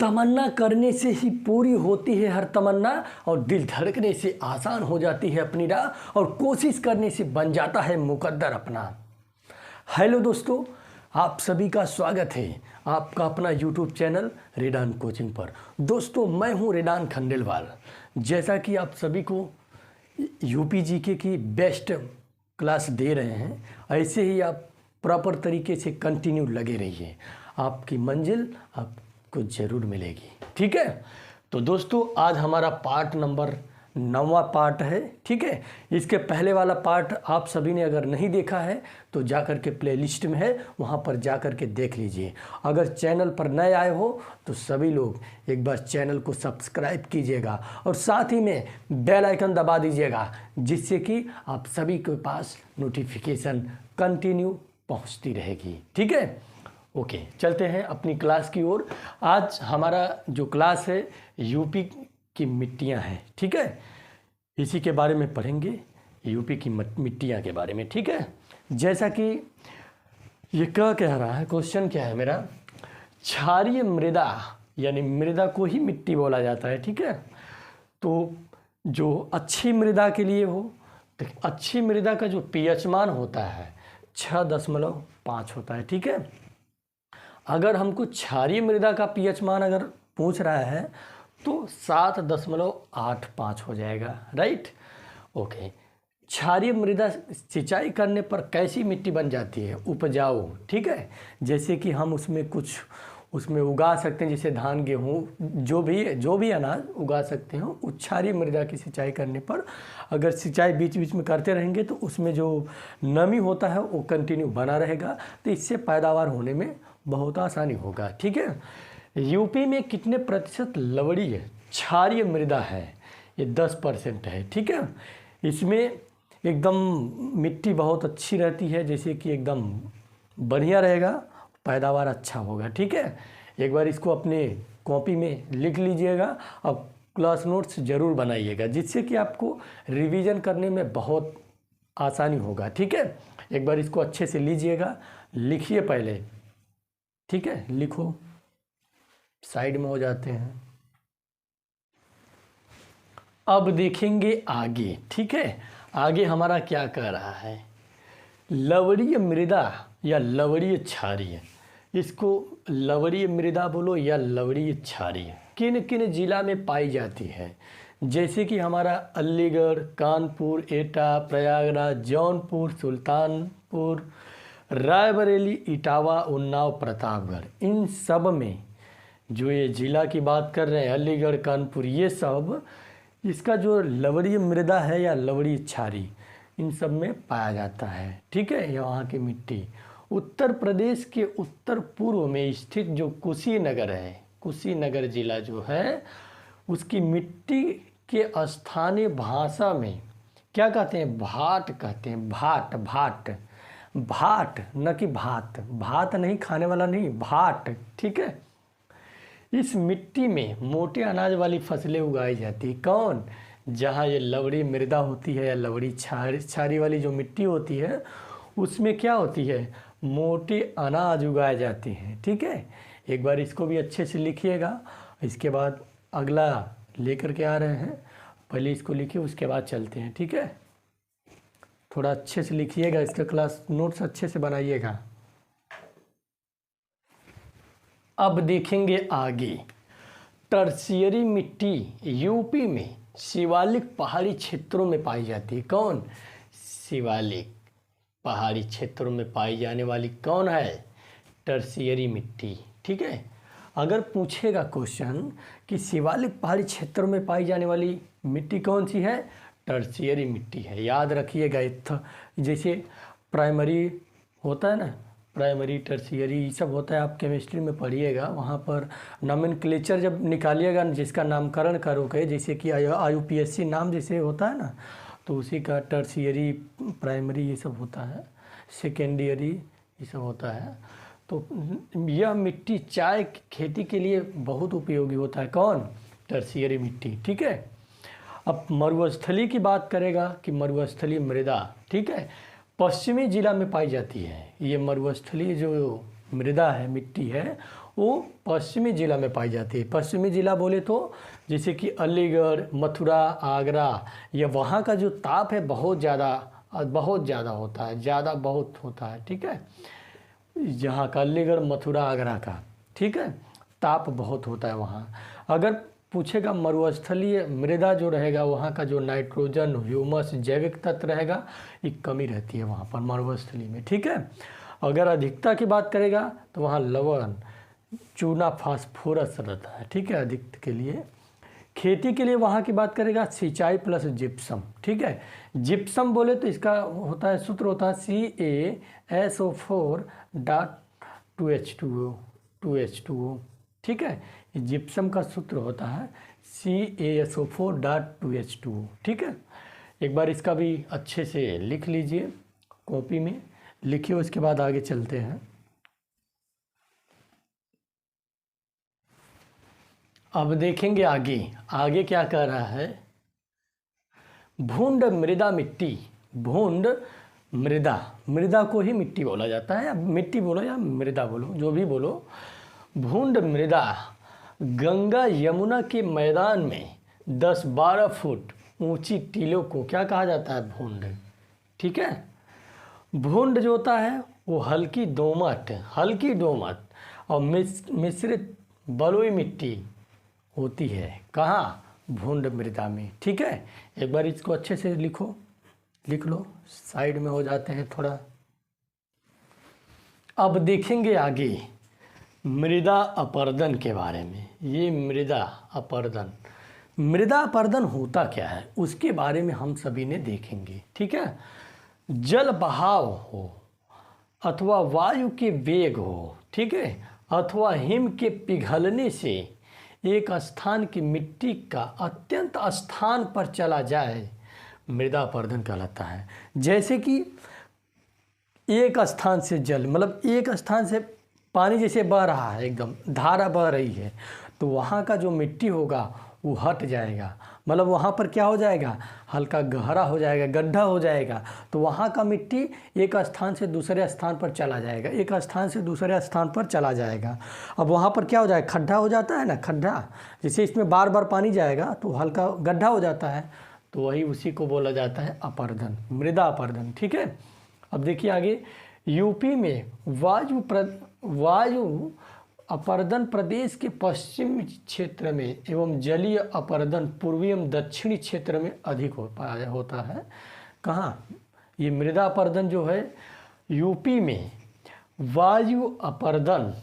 तमन्ना करने से ही पूरी होती है हर तमन्ना, और दिल धड़कने से आसान हो जाती है अपनी राह, और कोशिश करने से बन जाता है मुकद्दर अपना। हेलो दोस्तों, आप सभी का स्वागत है आपका अपना यूट्यूब चैनल रेडान कोचिंग पर। दोस्तों, मैं हूं रेडान खंडेलवाल। जैसा कि आप सभी को यूपी जीके की बेस्ट क्लास दे रहे हैं, ऐसे ही आप प्रॉपर तरीके से कंटिन्यू लगे रहिए, आपकी मंजिल आपको ज़रूर मिलेगी। ठीक है, तो दोस्तों आज हमारा पार्ट नंबर 9वां पार्ट है। ठीक है, इसके पहले वाला पार्ट आप सभी ने अगर नहीं देखा है तो जा कर के प्लेलिस्ट में है, वहाँ पर जा कर के देख लीजिए। अगर चैनल पर नए आए हो तो सभी लोग एक बार चैनल को सब्सक्राइब कीजिएगा और साथ ही में बेल आइकन दबा दीजिएगा, जिससे कि आप सभी के पास नोटिफिकेशन कंटिन्यू पहुँचती रहेगी। ठीक है, ओके, चलते हैं अपनी क्लास की ओर। आज हमारा जो क्लास है यूपी की मिट्टियाँ हैं। ठीक है, इसी के बारे में पढ़ेंगे, यूपी की मिट्टियाँ के बारे में। ठीक है, जैसा कि ये क्या कह रहा है, क्वेश्चन क्या है मेरा, क्षारीय मृदा यानी मृदा को ही मिट्टी बोला जाता है। ठीक है, तो जो अच्छी मृदा के लिए हो तो अच्छी मृदा का जो पीएच मान होता है 6.5 होता है। ठीक है, अगर हमको क्षारीय मृदा का पीएच मान अगर पूछ रहा है तो 7.85 हो जाएगा। Right, okay. क्षारीय मृदा सिंचाई करने पर कैसी मिट्टी बन जाती है? उपजाऊ। ठीक है, जैसे कि हम उसमें उगा सकते हैं, जैसे धान गेहूँ जो भी अनाज उगा सकते हैं। क्षारीय मृदा की सिंचाई करने पर अगर सिंचाई बीच बीच में करते रहेंगे तो उसमें जो नमी होता है वो कंटिन्यू बना रहेगा, तो इससे पैदावार होने में बहुत आसानी होगा। ठीक है, यूपी में कितने प्रतिशत लवणीय क्षारीय मृदा है? ये 10% है। ठीक है, इसमें एकदम मिट्टी बहुत अच्छी रहती है, जैसे कि एकदम बढ़िया रहेगा, पैदावार अच्छा होगा। ठीक है, एक बार इसको अपने कॉपी में लिख लीजिएगा और क्लास नोट्स ज़रूर बनाइएगा, जिससे कि आपको रिवीजन करने में बहुत आसानी होगा। ठीक है, एक बार इसको अच्छे से लीजिएगा, लिखिए पहले। ठीक है, लिखो, साइड में हो जाते हैं। अब देखेंगे आगे। ठीक है, आगे हमारा क्या कह रहा है, लवणीय मृदा या लवणीय क्षारीय। इसको लवणीय मृदा बोलो या लवणीय क्षारीय किन किन जिला में पाई जाती है? जैसे कि हमारा अलीगढ़, कानपुर, एटा, प्रयागराज, जौनपुर, सुल्तानपुर, रायबरेली, इटावा, उन्नाव, प्रतापगढ़। इन सब में जो ये ज़िला की बात कर रहे हैं, अलीगढ़, कानपुर, ये सब इसका जो लवणीय मृदा है या लवणीय क्षारीय, इन सब में पाया जाता है। ठीक है, यहाँ की मिट्टी उत्तर प्रदेश के उत्तर पूर्व में स्थित जो कुशीनगर है, कुशीनगर जिला जो है, उसकी मिट्टी के स्थानीय भाषा में क्या कहते हैं? भाट कहते हैं। भाट भाट भाट, न कि भात। भात नहीं, खाने वाला नहीं, भाट। ठीक है, इस मिट्टी में मोटे अनाज वाली फसलें उगाई जाती है। कौन? जहाँ ये लवणीय मृदा होती है या लवणीय क्षारीय वाली जो मिट्टी होती है, उसमें क्या होती है? मोटे अनाज उगाए जाते हैं। ठीक है, एक बार इसको भी अच्छे से लिखिएगा। इसके बाद अगला लेकर के आ रहे हैं, पहले इसको लिखिए, उसके बाद चलते हैं। ठीक है, थोड़ा अच्छे से लिखिएगा, इसका क्लास नोट्स अच्छे से बनाइएगा। अब देखेंगे आगे, टर्शियरी मिट्टी यूपी में शिवालिक पहाड़ी क्षेत्रों में पाई जाती है। कौन? शिवालिक पहाड़ी क्षेत्रों में पाई जाने वाली कौन है? टर्शियरी मिट्टी। ठीक है, अगर पूछेगा क्वेश्चन कि शिवालिक पहाड़ी क्षेत्रों में पाई जाने वाली मिट्टी कौन सी है? टर्शियरी मिट्टी है। याद रखिएगा, जैसे प्राइमरी होता है ना, प्राइमरी, टर्शियरी, ये सब होता है, आप केमिस्ट्री में पढ़िएगा। वहाँ पर नॉमेनक्लेचर जब निकालिएगा, जिसका नामकरण करोगे, जैसे कि IUPAC नाम जैसे होता है ना, तो उसी का टर्शियरी, प्राइमरी ये सब होता है, सेकेंडरी ये सब होता है। तो यह मिट्टी चाय की खेती के लिए बहुत उपयोगी होता है। कौन? टर्शियरी मिट्टी। ठीक है, अब मरुस्थली की बात करेगा कि मरुस्थलीय मृदा, ठीक है, पश्चिमी जिला में पाई जाती है। ये मरुस्थलीय जो मृदा है, मिट्टी है, वो पश्चिमी जिला में पाई जाती है। पश्चिमी जिला बोले तो जैसे कि अलीगढ़, मथुरा, आगरा, या वहाँ का जो ताप है बहुत ज़्यादा होता है, ज़्यादा बहुत होता है, ठीक है। यहाँ का अलीगढ़, मथुरा, आगरा का, ठीक है, ताप बहुत होता है वहाँ। अगर पूछेगा मरुस्थलीय मृदा जो रहेगा, वहाँ का जो नाइट्रोजन, ह्यूमस, जैविक तत्व रहेगा, ये कमी रहती है वहाँ पर मरुस्थली में, ठीक है। अगर अधिकता की बात करेगा तो वहाँ लवण, चूना, फास्फोरस रहता है, ठीक है, अधिक के लिए। खेती के लिए वहाँ की बात करेगा सिंचाई प्लस जिप्सम, ठीक है। जिप्सम बोले तो इसका होता है, सूत्र होता है CaSO4.2H2O, ठीक है। जिप्सम का सूत्र होता है CaSO4.2H2O, ठीक है। एक बार इसका भी अच्छे से लिख लीजिए, कॉपी में लिखिए, उसके बाद आगे चलते हैं। अब देखेंगे आगे क्या कह रहा है। भूंड मृदा मिट्टी, भूंड मृदा को ही मिट्टी बोला जाता है, मिट्टी बोलो या मृदा बोलो, जो भी बोलो। भूंड मृदा गंगा यमुना के मैदान में 10-12 फुट ऊंची टीलों को क्या कहा जाता है, भूंड, ठीक है। भूंड जो होता है वो हल्की दोमट और मिश्रित बलुई मिट्टी होती है, कहाँ, भूंड मृदा में, ठीक है। एक बार इसको अच्छे से लिख लो, साइड में हो जाते हैं थोड़ा। अब देखेंगे आगे मृदा अपरदन के बारे में। ये मृदा अपरदन होता क्या है, उसके बारे में हम सभी ने देखेंगे, ठीक है। जल बहाव हो अथवा वायु के वेग हो, ठीक है, अथवा हिम के पिघलने से एक स्थान की मिट्टी का अत्यंत स्थान पर चला जाए, मृदा अपरदन कहलाता है। जैसे कि एक स्थान से जल, मतलब एक स्थान से पानी जैसे बह रहा है, एकदम धारा बह रही है, तो वहाँ का जो मिट्टी होगा वो हट जाएगा, मतलब वहाँ पर क्या हो जाएगा, हल्का गहरा हो जाएगा, गड्ढा हो जाएगा, तो वहाँ का मिट्टी एक स्थान से दूसरे स्थान पर चला जाएगा, एक स्थान से दूसरे स्थान पर चला जाएगा। अब वहाँ पर क्या हो जाएगा, खड्डा हो जाता है ना, खड्डा, जैसे इसमें बार बार पानी जाएगा तो हल्का गड्ढा हो जाता है, तो वही उसी को बोला जाता है अपरदन, मृदा अपरदन, ठीक है। अब देखिए आगे, यूपी में वायु अपरदन प्रदेश के पश्चिमी क्षेत्र में एवं जलीय अपरदन पूर्वी एवं दक्षिणी क्षेत्र में अधिक होता है। कहाँ, ये मृदा अपरदन जो है यूपी में वायु अपरदन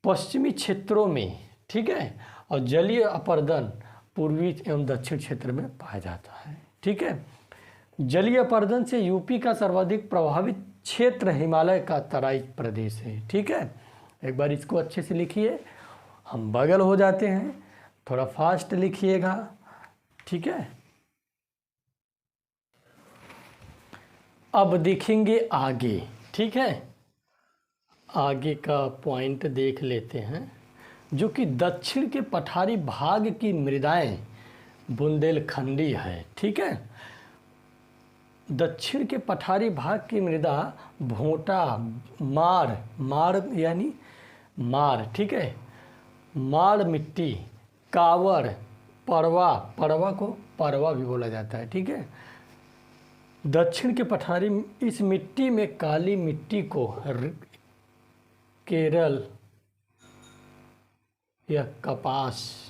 पश्चिमी क्षेत्रों में, ठीक है, और जलीय अपरदन पूर्वी एवं दक्षिण क्षेत्र में पाया जाता है, ठीक है। जलीय अपरदन से यूपी का सर्वाधिक प्रभावित क्षेत्र हिमालय का तराई प्रदेश है, ठीक है। एक बार इसको अच्छे से लिखिए, हम बगल हो जाते हैं, थोड़ा फास्ट लिखिएगा, ठीक है। अब देखेंगे आगे, ठीक है, आगे का पॉइंट देख लेते हैं, जो कि दक्षिण के पठारी भाग की मृदाएं बुंदेलखंडी है, ठीक है। दक्षिण के पठारी भाग की मृदा भोटा, माड़ यानी मार, ठीक है, माड़ मिट्टी, कावर, परवा को परवा भी बोला जाता है, ठीक है। दक्षिण के पठारी इस मिट्टी में काली मिट्टी को केरल या कपास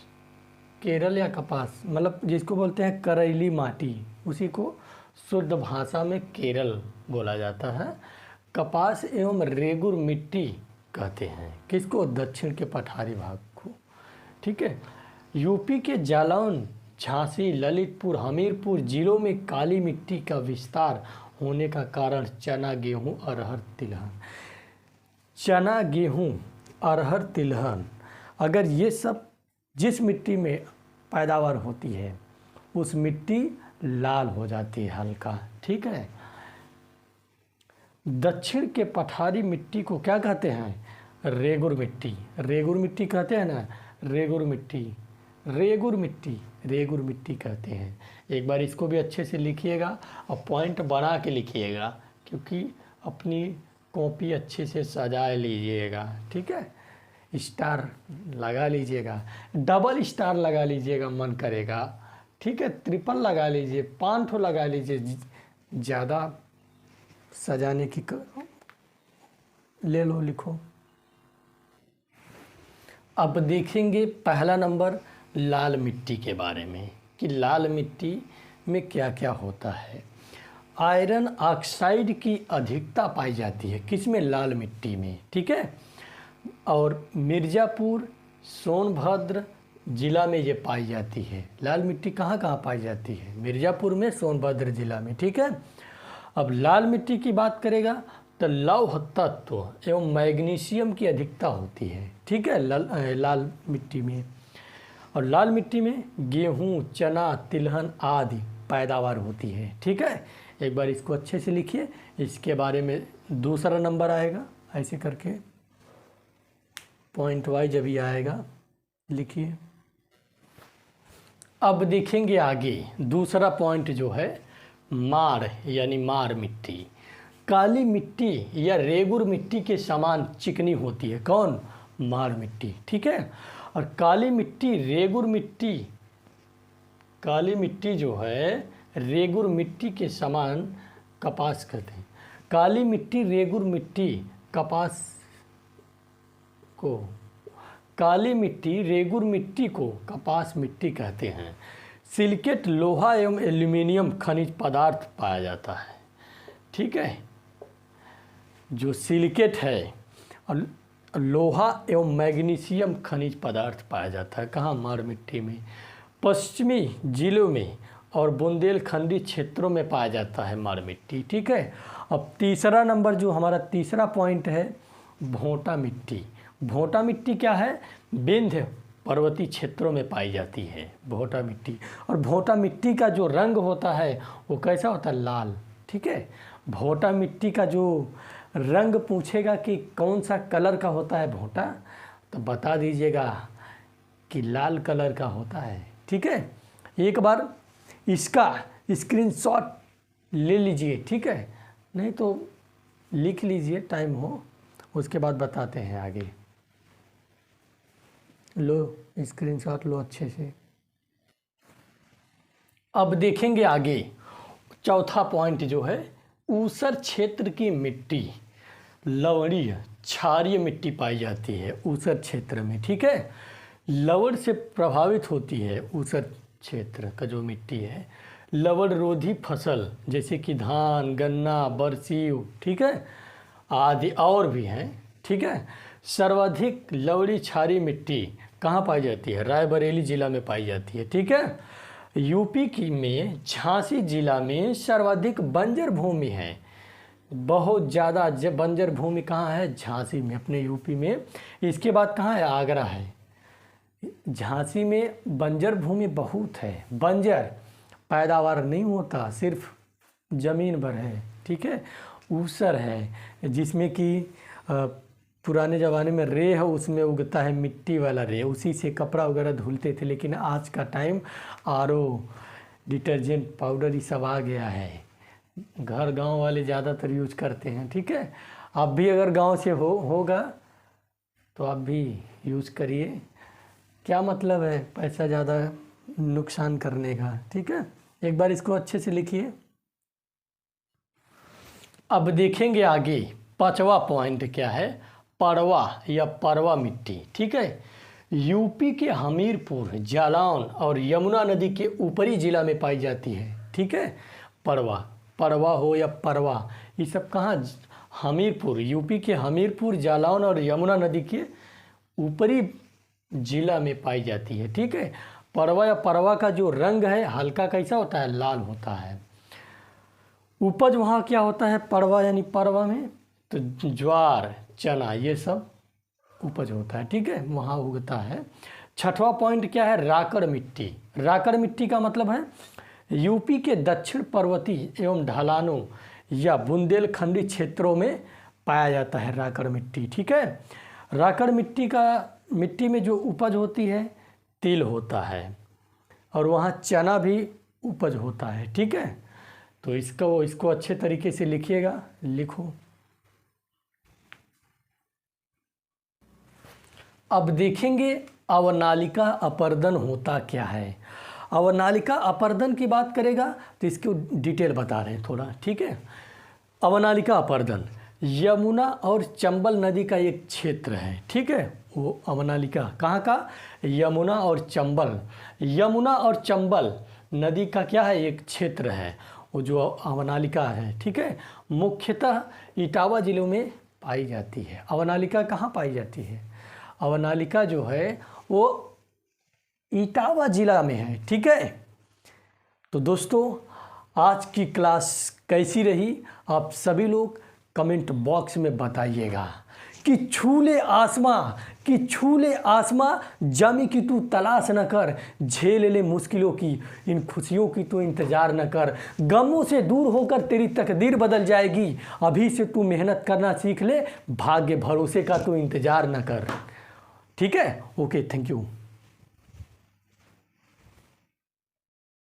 मतलब जिसको बोलते हैं करैली माटी, उसी को शुद्ध भाषा में केरल बोला जाता है। कपास एवं रेगुर मिट्टी कहते हैं किसको, दक्षिण के पठारी भाग को, ठीक है। यूपी के जालौन, झांसी, ललितपुर, हमीरपुर जिलों में काली मिट्टी का विस्तार होने का कारण चना, गेहूं, अरहर, तिलहन, अगर ये सब जिस मिट्टी में पैदावार होती है उस मिट्टी लाल हो जाती है हल्का, ठीक है। दक्षिण के पठारी मिट्टी को क्या कहते हैं, रेगुर मिट्टी कहते हैं ना, रेगुर मिट्टी कहते हैं। एक बार इसको भी अच्छे से लिखिएगा और पॉइंट बना के लिखिएगा, क्योंकि अपनी कॉपी अच्छे से सजा लीजिएगा, ठीक है। स्टार लगा लीजिएगा, डबल स्टार लगा लीजिएगा मन करेगा, ठीक है। ट्रिपल लगा लीजिए, 5 ठो लगा लीजिए, ज़्यादा सजाने की ले लो, लिखो। अब देखेंगे पहला नंबर लाल मिट्टी के बारे में कि लाल मिट्टी में क्या क्या होता है। आयरन ऑक्साइड की अधिकता पाई जाती है किसमें? लाल मिट्टी में, ठीक है। और मिर्ज़ापुर, सोनभद्र जिला में ये पाई जाती है। लाल मिट्टी कहाँ कहाँ पाई जाती है? मिर्ज़ापुर में, सोनभद्र जिला में, ठीक है। अब लाल मिट्टी की बात करेगा तो लौह तत्व एवं मैग्नीशियम की अधिकता होती है, ठीक है, लाल मिट्टी में। और लाल मिट्टी में गेहूँ, चना, तिलहन आदि पैदावार होती है, ठीक है। एक बार इसको अच्छे से लिखिए, इसके बारे में दूसरा नंबर आएगा, ऐसे करके पॉइंट वाइज अभी आएगा, लिखिए। अब देखेंगे आगे दूसरा पॉइंट जो है मार यानी मार मिट्टी। काली मिट्टी या रेगुर मिट्टी के समान चिकनी होती है। कौन? मार मिट्टी, ठीक है। और काली मिट्टी, रेगुर मिट्टी, काली मिट्टी जो है रेगुर मिट्टी के समान कपास कहते हैं। काली मिट्टी, रेगुर मिट्टी, कपास को, काली मिट्टी, रेगुर मिट्टी को कपास मिट्टी कहते हैं। सिलिकेट लोहा एवं एल्यूमिनियम खनिज पदार्थ पाया जाता है, ठीक है। जो सिलिकेट है और लोहा एवं मैग्नीशियम खनिज पदार्थ पाया जाता है। कहाँ? मार मिट्टी में। पश्चिमी जिलों में और बुंदेलखंडी क्षेत्रों में पाया जाता है मार मिट्टी, ठीक है। अब तीसरा नंबर जो हमारा तीसरा पॉइंट है भोंटा मिट्टी। भोंटा मिट्टी क्या है? विंध्य पर्वतीय क्षेत्रों में पाई जाती है भोंटा मिट्टी। और भोंटा मिट्टी का जो रंग होता है वो कैसा होता है? लाल, ठीक है। भोंटा मिट्टी का जो रंग पूछेगा कि कौन सा कलर का होता है भोंटा, तो बता दीजिएगा कि लाल कलर का होता है, ठीक है। एक बार इसका स्क्रीनशॉट ले लीजिए, ठीक है, नहीं तो लिख लीजिए, टाइम हो उसके बाद बताते हैं आगे। लो स्क्रीनशॉट लो अच्छे से। अब देखेंगे आगे चौथा पॉइंट जो है ऊसर क्षेत्र की मिट्टी लवणीय क्षारीय मिट्टी पाई जाती है ऊसर क्षेत्र में, ठीक है। लवण से प्रभावित होती है ऊसर क्षेत्र का जो मिट्टी है। लवण रोधी फसल जैसे कि धान, गन्ना, बरसीव, ठीक है, आदि और भी हैं, ठीक है। सर्वाधिक लवणी क्षारीय मिट्टी कहाँ पाई जाती है? रायबरेली जिला में पाई जाती है, ठीक है। यूपी की में झांसी जिला में सर्वाधिक बंजर भूमि है। बहुत ज़्यादा बंजर भूमि कहाँ है? झांसी में, अपने यूपी में। इसके बाद कहाँ है? आगरा है। झांसी में बंजर भूमि बहुत है। बंजर पैदावार नहीं होता, सिर्फ ज़मीन भर है, ठीक है। ऊसर है जिसमें कि पुराने ज़माने में रे है, उसमें उगता है मिट्टी वाला रे, उसी से कपड़ा वगैरह धुलते थे। लेकिन आज का टाइम RO, डिटर्जेंट पाउडर ये सब आ गया है। घर गांव वाले ज़्यादातर यूज करते हैं, ठीक है। आप भी अगर गांव से होगा तो आप भी यूज़ करिए। क्या मतलब है पैसा ज़्यादा नुकसान करने का, ठीक है। एक बार इसको अच्छे से लिखिए। अब देखेंगे आगे पांचवा पॉइंट क्या है? पड़वा या परवा मिट्टी, ठीक है। यूपी के हमीरपुर, जालौन और यमुना नदी के ऊपरी जिला में पाई जाती है, ठीक है। पड़वा हो या परवा, ये सब कहाँ? हमीरपुर, यूपी के हमीरपुर, जालौन और यमुना नदी के ऊपरी जिला में पाई जाती है, ठीक है। पड़वा या परवा का जो रंग है हल्का कैसा होता है? लाल होता है। उपज वहाँ क्या होता है? पड़वा यानी परवा में तो ज्वार, चना, ये सब उपज होता है, ठीक है, वहाँ उगता है। छठवां पॉइंट क्या है? राकड़ मिट्टी। राकड़ मिट्टी का मतलब है यूपी के दक्षिण पर्वतीय एवं ढलानों या बुंदेलखंडी क्षेत्रों में पाया जाता है राकड़ मिट्टी, ठीक है। राकड़ मिट्टी में जो उपज होती है तिल होता है और वहाँ चना भी उपज होता है, ठीक है। तो इसको अच्छे तरीके से लिखिएगा, लिखो। अब देखेंगे अवनालिका अपर्दन होता क्या है। अवनालिका अपर्दन की बात करेगा तो इसको डिटेल बता रहे हैं थोड़ा, ठीक है। अवनालिका अपर्दन यमुना और चंबल नदी का एक क्षेत्र है, ठीक है। वो अवनालिका कहाँ का, यमुना और चंबल, यमुना और चंबल नदी का क्या है, एक क्षेत्र है वो जो अवनालिका है, ठीक है। मुख्यतः इटावा जिलों में पाई जाती है। अवनालिका कहाँ पाई जाती है, अवनालिका जो है वो इटावा जिला में है, ठीक है। तो दोस्तों आज की क्लास कैसी रही आप सभी लोग कमेंट बॉक्स में बताइएगा कि छूले आसमां जामी की तू तलाश न कर, झेल ले मुश्किलों की इन खुशियों की तू इंतज़ार न कर, गमों से दूर होकर तेरी तकदीर बदल जाएगी, अभी से तू मेहनत करना सीख ले, भाग्य भरोसे का तू इंतज़ार न कर। ठीक है, ओके, थैंक यू।